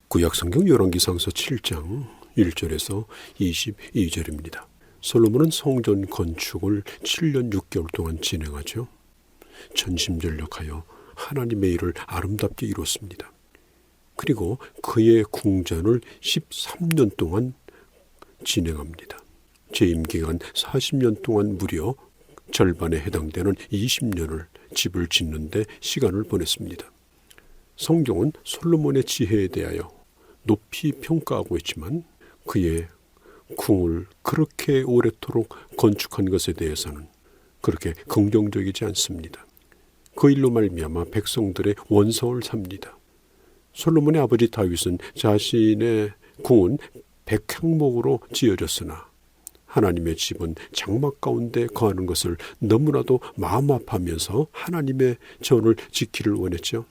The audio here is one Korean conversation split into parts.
구약성경 열왕기상서 7장 1절에서 22절입니다. 솔로몬은 성전 건축을 7년 6개월 동안 진행하죠. 전심전력하여 하나님의 일을 아름답게 이뤘습니다. 그리고 그의 궁전을 13년 동안 진행합니다. 재임기간 40년 동안 무려 절반에 해당되는 20년을 집을 짓는 데 시간을 보냈습니다. 성경은 솔로몬의 지혜에 대하여 높이 평가하고 있지만 그의 궁을 그렇게 오래도록 건축한 것에 대해서는 그렇게 긍정적이지 않습니다. 그 일로 말미암아 백성들의 원성을 삽니다. 솔로몬의 아버지 다윗은 자신의 궁은 백향목으로 지어졌으나 하나님의 집은 장막 가운데 거하는 것을 너무나도 마음 아파하면서 하나님의 전을 지키를 원했죠.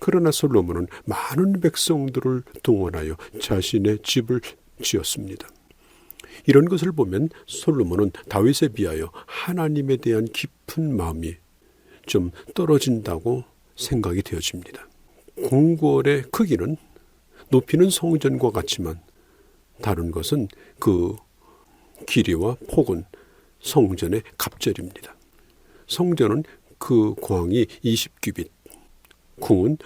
그러나 솔로몬은 많은 백성들을 동원하여 자신의 집을 지었습니다. 이런 것을 보면 솔로몬은 다윗에 비하여 하나님에 대한 깊은 마음이 좀 떨어진다고 생각이 되어집니다. 궁궐의 크기는 높이는 성전과 같지만 다른 것은 그 길이와 폭은 성전의 갑절입니다. 성전은 그 광이 20규빗, 궁은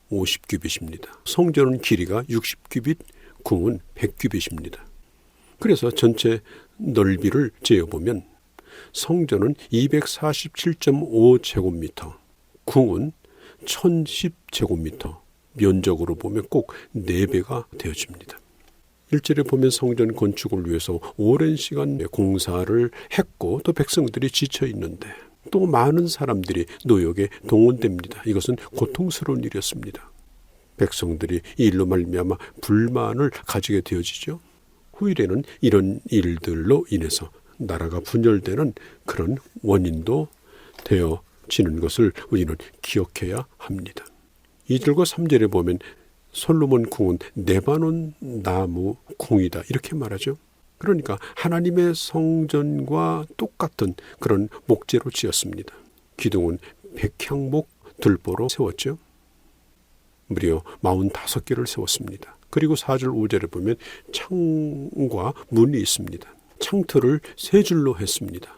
50규빗입니다. 성전은 길이가 60규빗, 궁은 100규빗입니다. 그래서 전체 넓이를 재어보면 성전은 247.5제곱미터, 궁은 1010제곱미터, 면적으로 보면 꼭 4배가 되어집니다. 1절에 보면 성전 건축을 위해서 오랜 시간 공사를 했고 또 백성들이 지쳐 있는데 또 많은 사람들이 노역에 동원됩니다. 이것은 고통스러운 일이었습니다. 백성들이 이 일로 말미암아 불만을 가지게 되어지죠. 후일에는 이런 일들로 인해서 나라가 분열되는 그런 원인도 되어지는 것을 우리는 기억해야 합니다. 2절과 3절에 보면 솔로몬 궁은 레바논 나무 궁이다 이렇게 말하죠. 그러니까 하나님의 성전과 똑같은 그런 목재로 지었습니다. 기둥은 백향목 들보로 세웠죠. 무려 45개를 세웠습니다. 그리고 4절 5절에 보면 창과 문이 있습니다. 창틀을 3줄로 했습니다.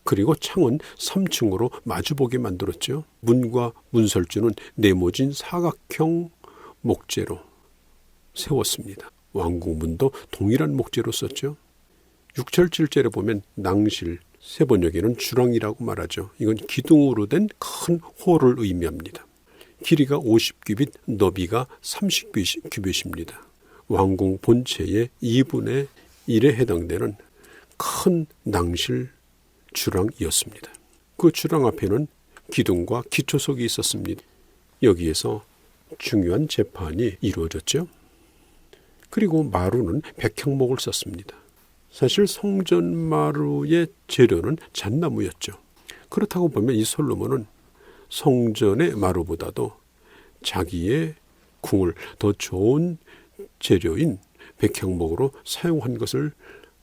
그리고 창은 3층으로 마주보게 만들었죠. 문과 문설주는 네모진 사각형 목재로 세웠습니다. 왕궁문도 동일한 목재로 썼죠. 6절 7절에 보면 낭실, 세번역에는 주랑이라고 말하죠. 이건 기둥으로 된 큰 홀을 의미합니다. 길이가 50규빗, 너비가 30규빗입니다. 왕궁 본체의 2분의 1에 해당되는 큰 낭실 주랑이었습니다. 그 주랑 앞에는 기둥과 기초석이 있었습니다. 여기에서 중요한 재판이 이루어졌죠. 그리고 마루는 백향목을 썼습니다. 사실 성전 마루의 재료는 잣나무였죠. 그렇다고 보면 이 솔로몬은 성전의 마루보다도 자기의 궁을 더 좋은 재료인 백향목으로 사용한 것을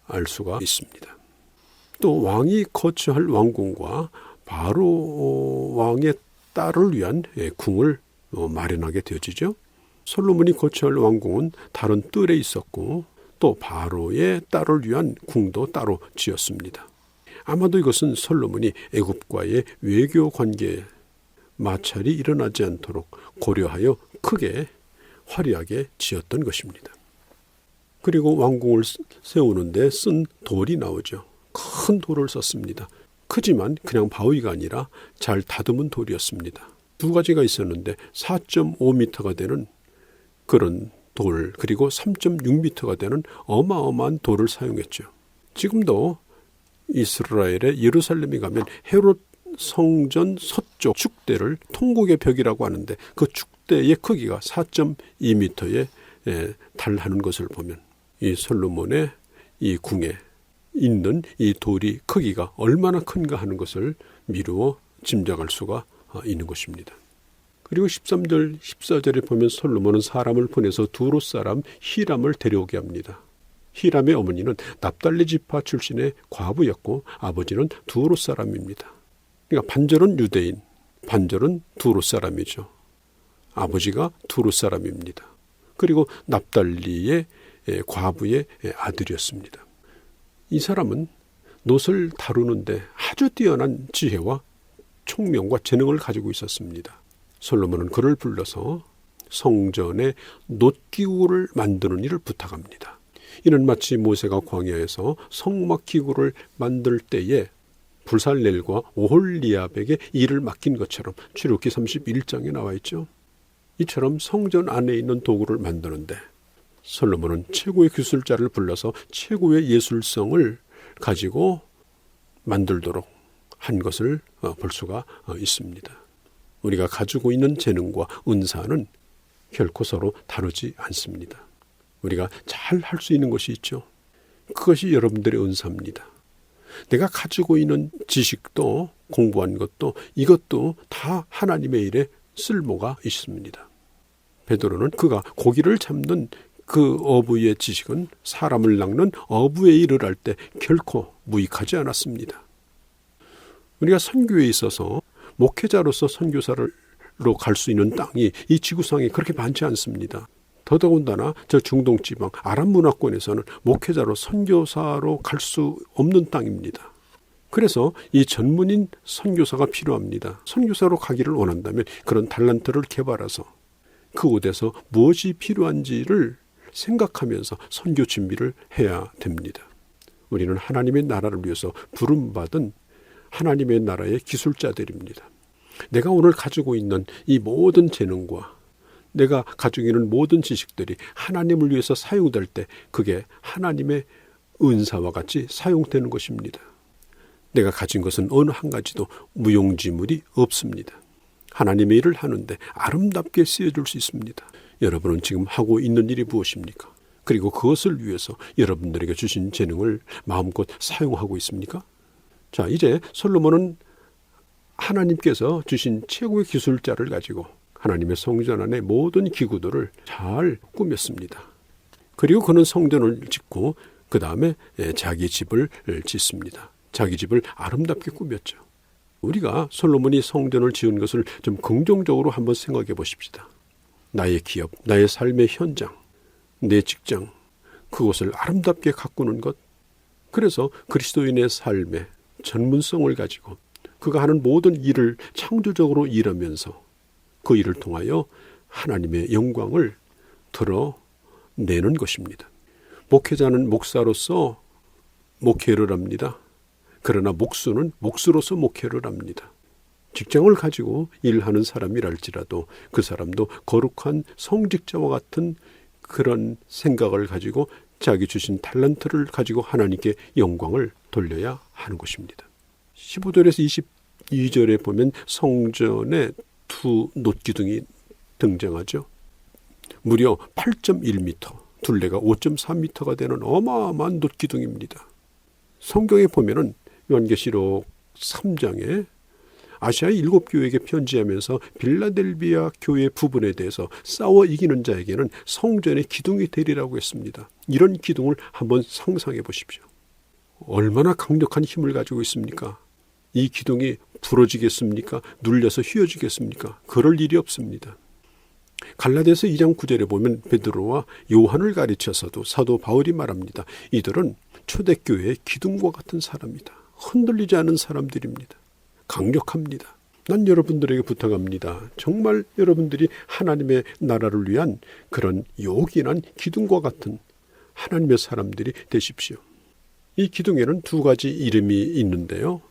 알 수가 있습니다. 또 왕이 거처할 왕궁과 바로 왕의 딸을 위한 궁을 마련하게 되어지죠. 솔로몬이 거처할 왕궁은 다른 뜰에 있었고 또 바로의 딸을 위한 궁도 따로 지었습니다. 아마도 이것은 솔로몬이 애굽과의 외교 관계에 마찰이 일어나지 않도록 고려하여 크게 화려하게 지었던 것입니다. 그리고 왕궁을 세우는데 쓴 돌이 나오죠. 큰 돌을 썼습니다. 크지만 그냥 바위가 아니라 잘 다듬은 돌이었습니다. 2가지가 있었는데 4.5m가 되는 그런 돌, 그리고 3.6m가 되는 어마어마한 돌을 사용했죠. 지금도 이스라엘의 예루살렘에 가면 헤롯 성전 서쪽 축대를 통곡의 벽이라고 하는데 그 축대의 크기가 4.2m에 달하는 것을 보면 이 솔로몬의 이 궁에 있는 이 돌이 크기가 얼마나 큰가 하는 것을 미루어 짐작할 수가 있는 것입니다. 그리고 13절, 14절에 보면 솔로몬은 사람을 보내서 두롯 사람 히람을 데려오게 합니다. 히람의 어머니는 납달리 지파 출신의 과부였고 아버지는 두롯 사람입니다. 그러니까 반절은 유대인, 반절은 두롯 사람이죠. 아버지가 두롯 사람입니다. 그리고 납달리의 과부의 아들이었습니다. 이 사람은 놋을 다루는데 아주 뛰어난 지혜와 총명과 재능을 가지고 있었습니다. 솔로몬은 그를 불러서 성전에 놋기구를 만드는 일을 부탁합니다. 이는 마치 모세가 광야에서 성막기구를 만들 때에 불살렐과 오홀리압에게 일을 맡긴 것처럼 출애굽기 31장에 나와 있죠. 이처럼 성전 안에 있는 도구를 만드는데 솔로몬은 최고의 기술자를 불러서 최고의 예술성을 가지고 만들도록 한 것을 볼 수가 있습니다. 우리가 가지고 있는 재능과 은사는 결코 서로 다르지 않습니다. 우리가 잘 할 수 있는 것이 있죠. 그것이 여러분들의 은사입니다. 내가 가지고 있는 지식도 공부한 것도 이것도 다 하나님의 일에 쓸모가 있습니다. 베드로는 그가 고기를 잡는 그 어부의 지식은 사람을 낚는 어부의 일을 할 때 결코 무익하지 않았습니다. 우리가 선교에 있어서 목회자로서 선교사로 갈 수 있는 땅이 이 지구상에 그렇게 많지 않습니다. 더더군다나 저 중동지방 아랍 문화권에서는 목회자로 선교사로 갈 수 없는 땅입니다. 그래서 이 전문인 선교사가 필요합니다. 선교사로 가기를 원한다면 그런 달란트를 개발해서 그 곳에서 무엇이 필요한지를 생각하면서 선교 준비를 해야 됩니다. 우리는 하나님의 나라를 위해서 부름받은 하나님의 나라의 기술자들입니다. 내가 오늘 가지고 있는 이 모든 재능과 내가 가지고 있는 모든 지식들이 하나님을 위해서 사용될 때 그게 하나님의 은사와 같이 사용되는 것입니다. 내가 가진 것은 어느 한 가지도 무용지물이 없습니다. 하나님의 일을 하는데 아름답게 쓰여줄 수 있습니다. 여러분은 지금 하고 있는 일이 무엇입니까? 그리고 그것을 위해서 여러분들에게 주신 재능을 마음껏 사용하고 있습니까? 자, 이제 솔로몬은 하나님께서 주신 최고의 기술자를 가지고 하나님의 성전 안에 모든 기구들을 잘 꾸몄습니다. 그리고 그는 성전을 짓고 그 다음에 자기 집을 짓습니다. 자기 집을 아름답게 꾸몄죠. 우리가 솔로몬이 성전을 지은 것을 좀 긍정적으로 한번 생각해 보십시다. 나의 기업, 나의 삶의 현장, 내 직장, 그것을 아름답게 가꾸는 것. 그래서 그리스도인의 삶의 전문성을 가지고 그가 하는 모든 일을 창조적으로 일하면서 그 일을 통하여 하나님의 영광을 드러내는 것입니다. 목회자는 목사로서 목회를 합니다. 그러나 목수는 목수로서 목회를 합니다. 직장을 가지고 일하는 사람이랄지라도 그 사람도 거룩한 성직자와 같은 그런 생각을 가지고 자기 주신 탤런트를 가지고 하나님께 영광을 돌려야 하는 것입니다. 15절에서 22절에 보면 성전에 두 놋기둥이 등장하죠. 무려 8.1m, 둘레가 5.3m가 되는 어마어마한 놋기둥입니다. 성경에 보면은 요한계시록 3장에 아시아의 7교회에게 편지하면서 빌라델비아 교회 부분에 대해서 싸워 이기는 자에게는 성전의 기둥이 되리라고 했습니다. 이런 기둥을 한번 상상해 보십시오. 얼마나 강력한 힘을 가지고 있습니까? 이 기둥이 부러지겠습니까? 눌려서 휘어지겠습니까? 그럴 일이 없습니다. 갈라디아서 2장 9절에 보면 베드로와 요한을 가르쳐서도 사도 바울이 말합니다. 이들은 초대교회의 기둥과 같은 사람이다. 흔들리지 않은 사람들입니다. 강력합니다. 난 여러분들에게 부탁합니다. 정말 여러분들이 하나님의 나라를 위한 그런 요긴한 기둥과 같은 하나님의 사람들이 되십시오. 이 기둥에는 두 가지 이름이 있는데요.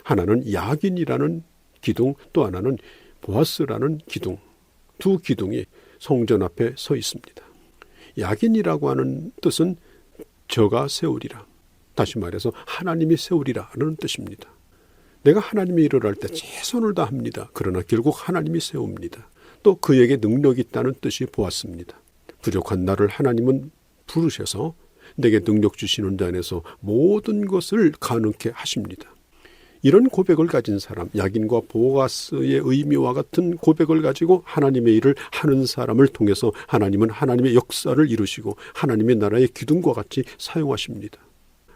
하나는 야긴이라는 기둥, 또 하나는 보아스라는 기둥. 두 기둥이 성전 앞에 서 있습니다. 야긴이라고 하는 뜻은 저가 세우리라. 다시 말해서 하나님이 세우리라는 뜻입니다. 내가 하나님의 일을 할 때 최선을 다합니다. 그러나 결국 하나님이 세웁니다. 또 그에게 능력이 있다는 뜻이 보았습니다. 부족한 나를 하나님은 부르셔서 내게 능력 주시는 자 안에서 모든 것을 가능케 하십니다. 이런 고백을 가진 사람, 야긴과 보아스의 의미와 같은 고백을 가지고 하나님의 일을 하는 사람을 통해서 하나님은 하나님의 역사를 이루시고 하나님의 나라의 기둥과 같이 사용하십니다.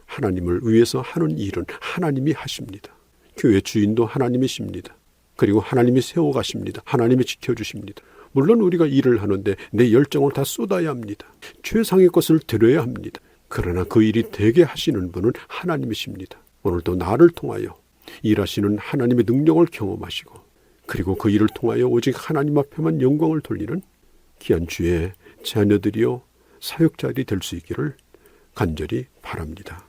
하나님을 위해서 하는 일은 하나님이 하십니다. 교회 주인도 하나님이십니다. 그리고 하나님이 세워가십니다. 하나님이 지켜주십니다. 물론 우리가 일을 하는데 내 열정을 다 쏟아야 합니다. 최상의 것을 드려야 합니다. 그러나 그 일이 되게 하시는 분은 하나님이십니다. 오늘도 나를 통하여 일하시는 하나님의 능력을 경험하시고 그리고 그 일을 통하여 오직 하나님 앞에만 영광을 돌리는 귀한 주의 자녀들이요 사역자들이 될 수 있기를 간절히 바랍니다.